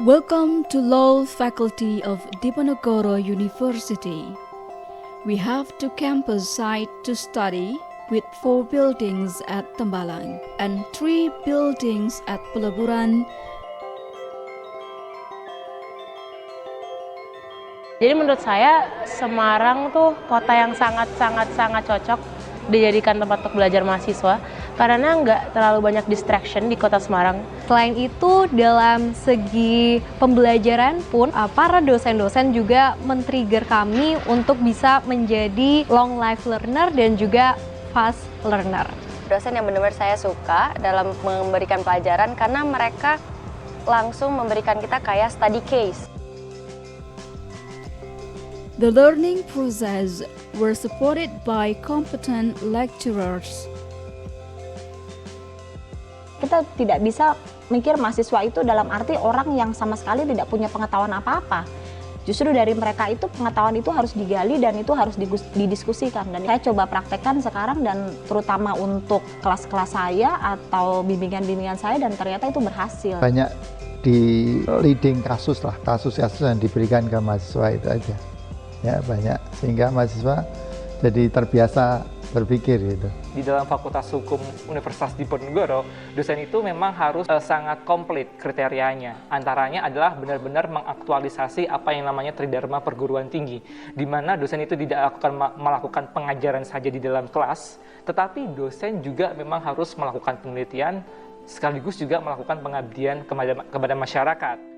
Welcome to Law Faculty of Diponegoro University. We have two campus sites to study with 4 buildings at Tembalang and 3 buildings at Peleburan. Jadi menurut saya Semarang tuh kota yang sangat cocok dijadikan tempat untuk belajar mahasiswa karena nggak terlalu banyak distraction di kota Semarang. Selain itu, dalam segi pembelajaran pun para dosen-dosen juga men-trigger kami untuk bisa menjadi long life learner dan juga fast learner. Dosen yang benar-benar saya suka dalam memberikan pelajaran karena mereka langsung memberikan kita kayak study case. The learning process were supported by competent lecturers. Kita tidak bisa mikir mahasiswa itu dalam arti orang yang sama sekali tidak punya pengetahuan apa-apa. Justru dari mereka itu pengetahuan itu harus digali dan itu harus didiskusikan. Dan saya coba praktekkan sekarang dan terutama untuk kelas-kelas saya atau bimbingan-bimbingan saya dan ternyata itu berhasil. Banyak di leading kasus yang diberikan ke mahasiswa itu aja. Ya banyak, sehingga mahasiswa jadi terbiasa berpikir gitu. Di dalam Fakultas Hukum Universitas Diponegoro, dosen itu memang harus sangat komplit kriterianya. Antaranya adalah benar-benar mengaktualisasi apa yang namanya Tridharma perguruan tinggi, di mana dosen itu tidak melakukan pengajaran saja di dalam kelas, tetapi dosen juga memang harus melakukan penelitian, sekaligus juga melakukan pengabdian kepada masyarakat.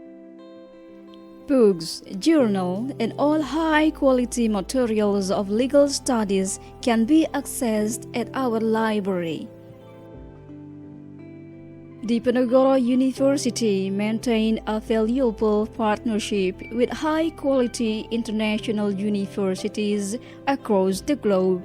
Books, journal, and all high-quality materials of legal studies can be accessed at our library. Diponegoro University maintains a valuable partnership with high-quality international universities across the globe.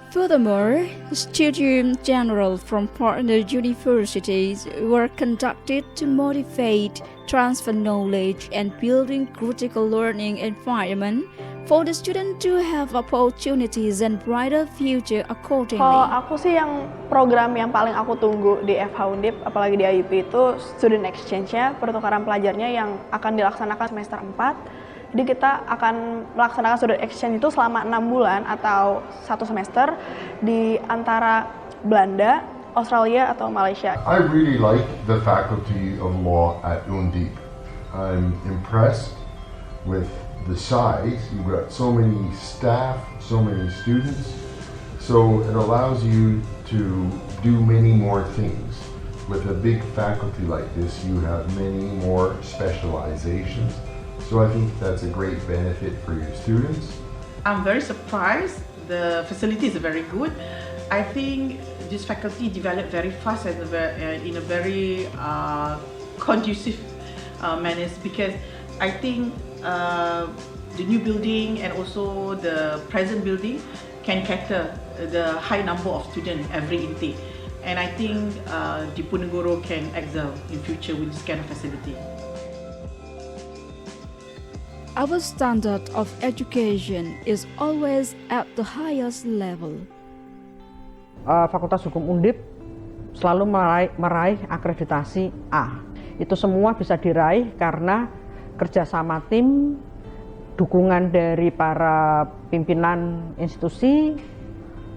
Furthermore, studium general from partner universities were conducted to motivate, transfer knowledge, and building critical learning environment for the student to have opportunities and brighter future accordingly. Kalau aku sih yang program yang paling aku tunggu di FH Undip, apalagi di IUP itu student exchange-nya, pertukaran pelajarnya yang akan dilaksanakan semester 4. Jadi kita akan melaksanakan student exchange itu selama 6 bulan atau 1 semester di antara Belanda, Australia atau Malaysia. I really like the Faculty of Law at Undip. I'm impressed with the size. You've got so many staff, so many students, so it allows you to do many more things. With a big faculty like this, you have many more specializations. So I think that's a great benefit for your students. I'm very surprised. The facility is very good. I think this faculty developed very fast and in a very conducive manner because I think the new building and also the present building can cater the high number of students every intake. And I think Diponegoro can excel in future with this kind of facility. Our standard of education is always at the highest level. Fakultas Hukum Undip selalu meraih akreditasi A. Itu semua bisa diraih karena kerjasama tim, dukungan dari para pimpinan institusi,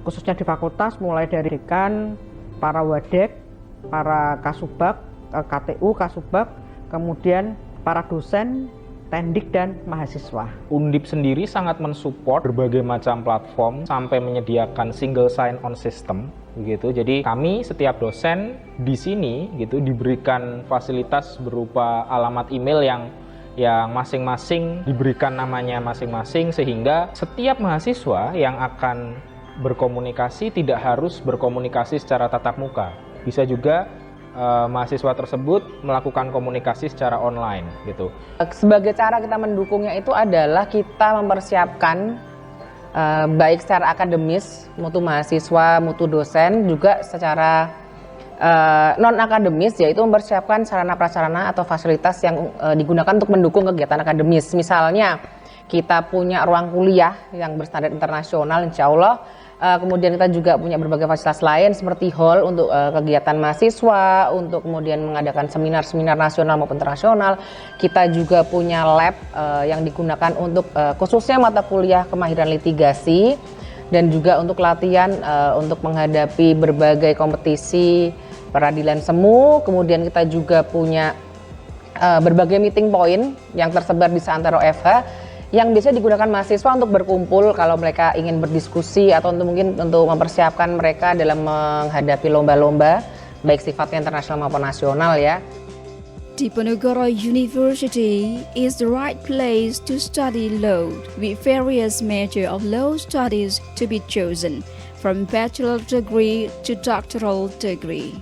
khususnya di fakultas, mulai dari dekan, para wadek, para kasubag, KTU, kasubag, kemudian para dosen, tendik dan mahasiswa. Undip sendiri sangat mensupport berbagai macam platform sampai menyediakan single sign-on system gitu. Jadi kami setiap dosen di sini gitu diberikan fasilitas berupa alamat email yang masing-masing diberikan namanya masing-masing sehingga setiap mahasiswa yang akan berkomunikasi tidak harus berkomunikasi secara tatap muka. Bisa juga mahasiswa tersebut melakukan komunikasi secara online gitu. Sebagai cara kita mendukungnya itu adalah kita mempersiapkan baik secara akademis, mutu mahasiswa, mutu dosen, juga secara non-akademis, yaitu mempersiapkan sarana prasarana atau fasilitas yang digunakan untuk mendukung kegiatan akademis. Misalnya kita punya ruang kuliah yang berstandar internasional, insya Allah Kemudian kita juga punya berbagai fasilitas lain seperti hall untuk kegiatan mahasiswa, untuk kemudian mengadakan seminar-seminar nasional maupun internasional. Kita juga punya lab yang digunakan untuk khususnya mata kuliah kemahiran litigasi dan juga untuk latihan untuk menghadapi berbagai kompetisi peradilan semu. Kemudian kita juga punya berbagai meeting point yang tersebar di seantero FH yang biasanya digunakan mahasiswa untuk berkumpul kalau mereka ingin berdiskusi atau mungkin untuk mempersiapkan mereka dalam menghadapi lomba-lomba baik sifatnya internasional maupun nasional ya. Diponegoro University is the right place to study law, with various major of law studies to be chosen, from bachelor degree to doctoral degree.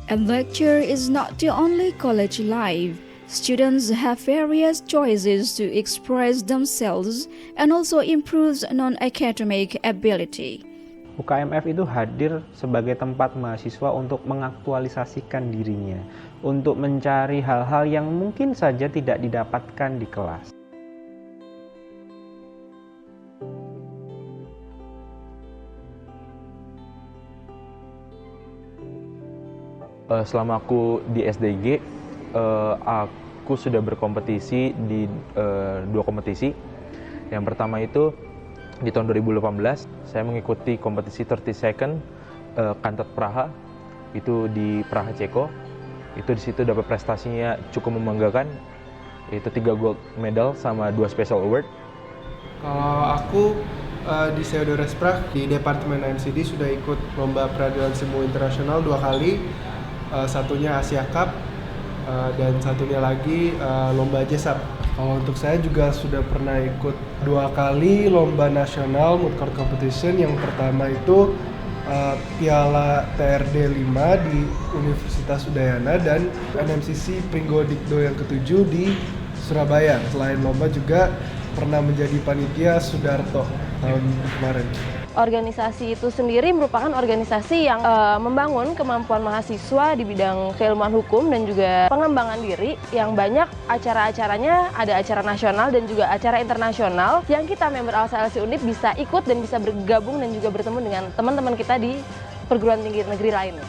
And lecture is not the only college life. Students have various choices to express themselves and also improve non-academic ability. UKMF itu hadir sebagai tempat mahasiswa untuk mengaktualisasikan dirinya, untuk mencari hal-hal yang mungkin saja tidak didapatkan di kelas. Selama aku di SDG, aku sudah berkompetisi di 2 kompetisi. Yang pertama itu di tahun 2018 saya mengikuti kompetisi 30 second Kantat Praha, itu di Praha, Ceko. Itu di situ dapat prestasinya cukup membanggakan, yaitu 3 gold medal sama 2 special award. Kalau aku di Theodorus Prague di Departemen MCD sudah ikut lomba peradilan semu internasional 2 kali, satunya Asia Cup dan satunya lagi lomba JESAP. Kalau untuk saya juga sudah pernah ikut 2 kali lomba nasional moot court competition. Yang pertama itu Piala TRD 5 di Universitas Udayana dan NMCC Pringgo Dikdo yang ke-7 di Surabaya. Selain lomba juga pernah menjadi panitia Sudarto tahun kemarin. Organisasi itu sendiri merupakan organisasi yang membangun kemampuan mahasiswa di bidang keilmuan hukum dan juga pengembangan diri, yang banyak acara-acaranya ada acara nasional dan juga acara internasional yang kita member ALSA LC Undip bisa ikut dan bisa bergabung dan juga bertemu dengan teman-teman kita di perguruan tinggi negeri lainnya.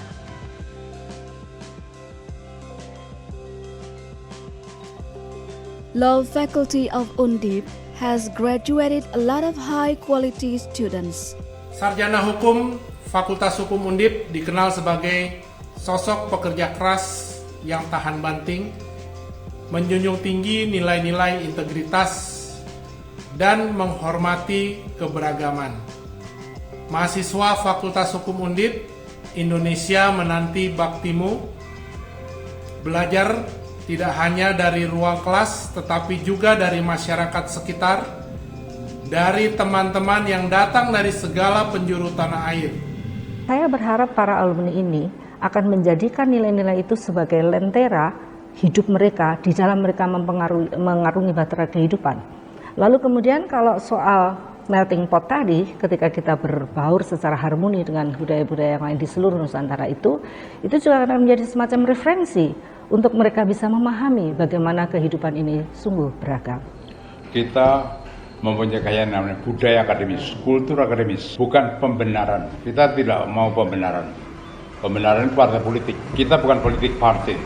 Law faculty of Undip has graduated a lot of high-quality students. Sarjana Hukum Fakultas Hukum Undip dikenal sebagai sosok pekerja keras yang tahan banting, menjunjung tinggi nilai-nilai integritas, dan menghormati keberagaman. Mahasiswa Fakultas Hukum Undip, Indonesia menanti baktimu. Belajar tidak hanya dari ruang kelas, tetapi juga dari masyarakat sekitar, dari teman-teman yang datang dari segala penjuru tanah air. Saya berharap para alumni ini akan menjadikan nilai-nilai itu sebagai lentera hidup mereka di dalam mereka mengarungi bahtera kehidupan. Lalu kemudian kalau soal melting pot tadi, ketika kita berbaur secara harmoni dengan budaya-budaya yang lain di seluruh Nusantara itu juga akan menjadi semacam referensi untuk mereka bisa memahami bagaimana kehidupan ini sungguh beragam. Kita mempunyai kekayaan namanya budaya akademis, kultur akademis, bukan pembenaran. Kita tidak mau pembenaran. Pembenaran itu partai politik. Kita bukan politik partai,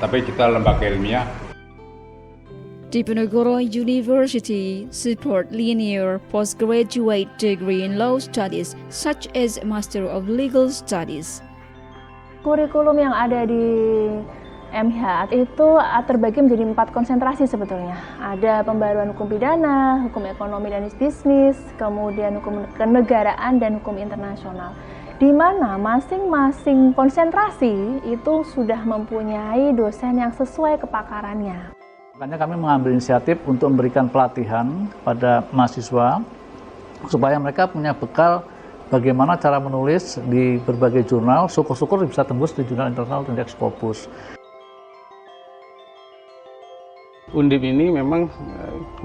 tapi kita lembaga ilmiah. Diponegoro University support linear postgraduate degree in law studies such as Master of Legal Studies. Kurikulum yang ada di MH itu terbagi menjadi 4 konsentrasi sebetulnya. Ada pembaruan hukum pidana, hukum ekonomi dan bisnis, kemudian hukum kenegaraan dan hukum internasional. Di mana masing-masing konsentrasi itu sudah mempunyai dosen yang sesuai kepakarannya. Makanya kami mengambil inisiatif untuk memberikan pelatihan pada mahasiswa supaya mereka punya bekal bagaimana cara menulis di berbagai jurnal, syukur-syukur bisa tembus di jurnal internasional dan Scopus. Undip ini memang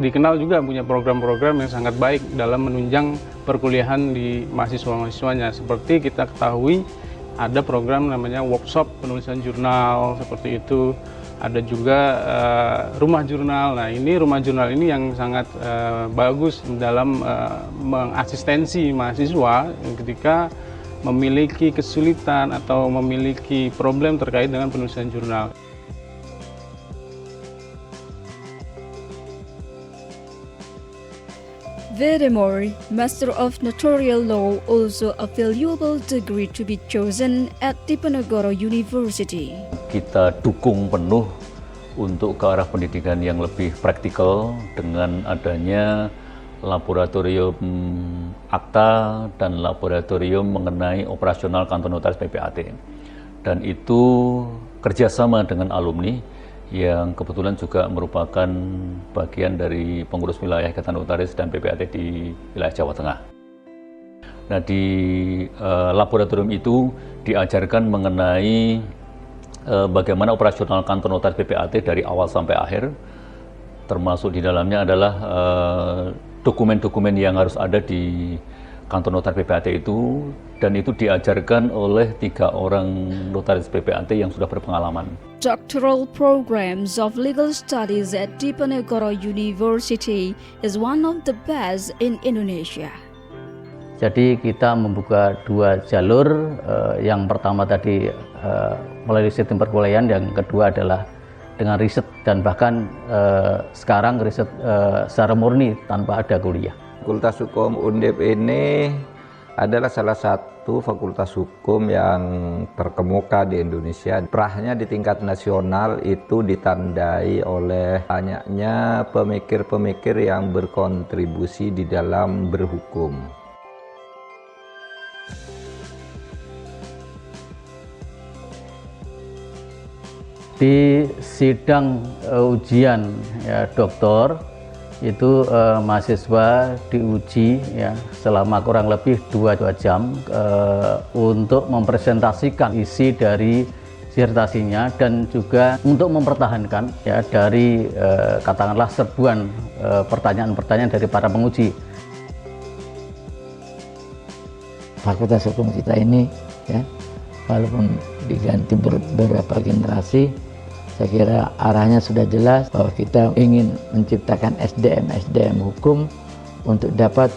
dikenal juga punya program-program yang sangat baik dalam menunjang perkuliahan di mahasiswa-mahasiswanya. Seperti kita ketahui ada program namanya workshop penulisan jurnal seperti itu. ada juga rumah jurnal. Nah, ini rumah jurnal ini yang sangat bagus dalam mengasistensi mahasiswa ketika memiliki kesulitan atau memiliki problem terkait dengan penulisan jurnal. Furthermore, Master of Notarial Law also a valuable degree to be chosen at Diponegoro University. Kita dukung penuh untuk ke arah pendidikan yang lebih praktikal dengan adanya laboratorium akta dan laboratorium mengenai operasional kantor notaris PPAT. Dan itu kerjasama dengan alumni yang kebetulan juga merupakan bagian dari pengurus wilayah Ikatan Notaris dan PPAT di wilayah Jawa Tengah. Nah, di laboratorium itu diajarkan mengenai bagaimana operasional kantor notaris PPAT dari awal sampai akhir, termasuk di dalamnya adalah dokumen-dokumen yang harus ada di kantor notaris PPAT itu, dan itu diajarkan oleh 3 orang notaris PPAT yang sudah berpengalaman. Doctoral programs of legal studies at Diponegoro University is one of the best in Indonesia. Jadi kita membuka 2 jalur, yang pertama tadi melalui sistem perkuliahan, yang kedua adalah dengan riset, dan bahkan sekarang riset secara murni tanpa ada kuliah. Fakultas Hukum Undip ini adalah salah satu fakultas hukum yang terkemuka di Indonesia. Kiprahnya di tingkat nasional itu ditandai oleh banyaknya pemikir-pemikir yang berkontribusi di dalam berhukum. Di sidang ujian ya, doktor itu mahasiswa diuji ya selama kurang lebih 2 jam untuk mempresentasikan isi dari disertasinya dan juga untuk mempertahankan ya dari katakanlah serbuan pertanyaan-pertanyaan dari para penguji. Fakultas Hukum kita ini ya walaupun diganti beberapa generasi, saya kira arahnya sudah jelas bahwa kita ingin menciptakan SDM hukum untuk dapat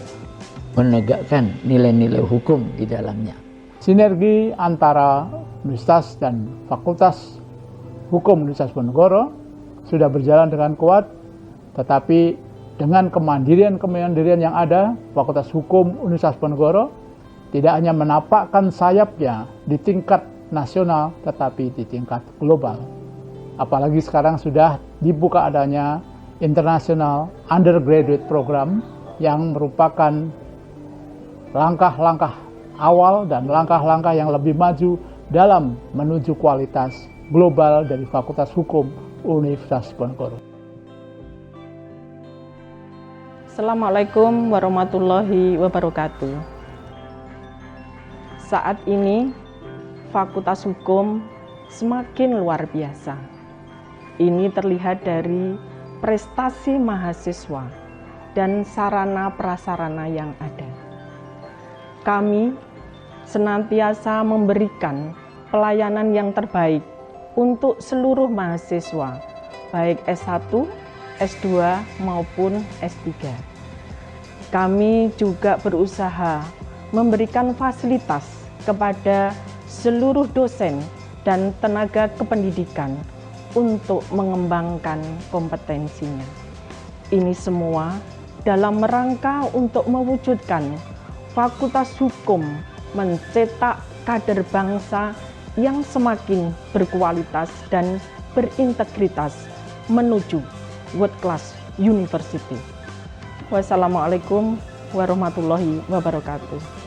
menegakkan nilai-nilai hukum di dalamnya. Sinergi antara Universitas dan Fakultas Hukum Universitas Diponegoro sudah berjalan dengan kuat, tetapi dengan kemandirian yang ada, Fakultas Hukum Universitas Diponegoro tidak hanya menapakkan sayapnya di tingkat nasional, tetapi di tingkat global. Apalagi sekarang sudah dibuka adanya International Undergraduate Program yang merupakan langkah-langkah awal dan langkah-langkah yang lebih maju dalam menuju kualitas global dari Fakultas Hukum Universitas Diponegoro. Assalamualaikum warahmatullahi wabarakatuh. Saat ini Fakultas Hukum semakin luar biasa. Ini terlihat dari prestasi mahasiswa dan sarana prasarana yang ada. Kami senantiasa memberikan pelayanan yang terbaik untuk seluruh mahasiswa, baik S1, S2 maupun S3. Kami juga berusaha memberikan fasilitas kepada seluruh dosen dan tenaga kependidikan untuk mengembangkan kompetensinya. Ini semua dalam rangka untuk mewujudkan Fakultas Hukum mencetak kader bangsa yang semakin berkualitas dan berintegritas menuju world class university. Wassalamualaikum warahmatullahi wabarakatuh.